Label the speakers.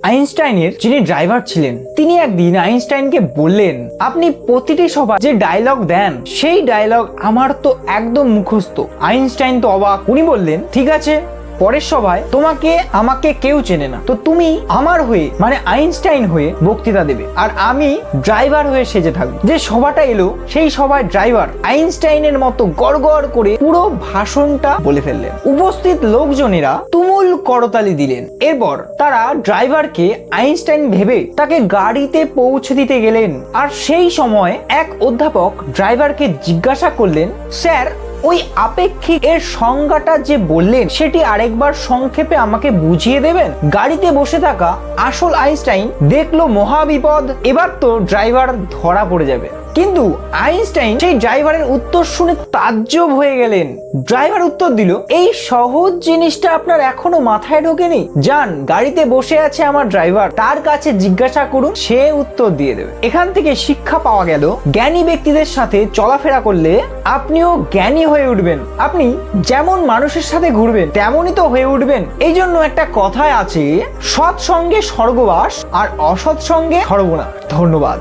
Speaker 1: আইনস্টাইনের যিনি ড্রাইভার ছিলেন তিনি একদিন আইনস্টাইনকে বললেন, আপনি প্রতিটি সভায় যে ডায়লগ দেন সেই ডায়লগ আমার তো একদম মুখস্থ। আইনস্টাইন তো অবাক। উনি বললেন, ঠিক আছে, পরের সভায় তোমাকে আমাকে কেউ চেনে না, তো তুমি আমার হয়ে মানে আইনস্টাইন হয়ে বক্তৃতা দেবে আর আমি ড্রাইভার হয়ে সেজে থাকবো। যে সভাটা এলো সেই সভায় ড্রাইভার আইনস্টাইনের মতো গড়গড় করে পুরো ভাষণটা বলে ফেললেন। উপস্থিত লোকজনেরা তুমুল করতালি দিলেন। এরপর তারা ড্রাইভারকে আইনস্টাইন ভেবে তাকে গাড়িতে পৌঁছে দিতে গেলেন। আর সেই সময় এক অধ্যাপক ড্রাইভারকে জিজ্ঞাসা করলেন, স্যার, ওই আপেক্ষিক এর সংজ্ঞাটা যে বললেন সেটি আরেকবার সংক্ষেপে আমাকে বুঝিয়ে দেবেন? গাড়িতে বসে থাকা আসল আইনস্টাইন দেখলো মহাবিপদ, এবার তো ড্রাইভার ধরা পড়ে যাবে। কিন্তু আইনস্টাইন সেই ড্রাইভারের উত্তর শুনে তাজ্জব হয়ে গেলেন। ড্রাইভার উত্তর দিল, এই সহজ জিনিসটা আপনার এখনো মাথায় ঢোকেনি? যান, গাড়িতে বসে আছে আমার ড্রাইভার, তার কাছে জিজ্ঞাসা করুন, সে উত্তর দিয়ে দেবে। এখান থেকে শিক্ষা পাওয়া গেল, জ্ঞানী ব্যক্তিদের সাথে চলাফেরা করলে আপনিও জ্ঞানী হয়ে উঠবেন। আপনি যেমন মানুষের সাথে ঘুরবেন তেমনই তো হয়ে উঠবেন। এই জন্য একটা কথায় আছে, সৎ সঙ্গে স্বর্গবাস আর অসৎ সঙ্গে সর্বনাশ। ধন্যবাদ।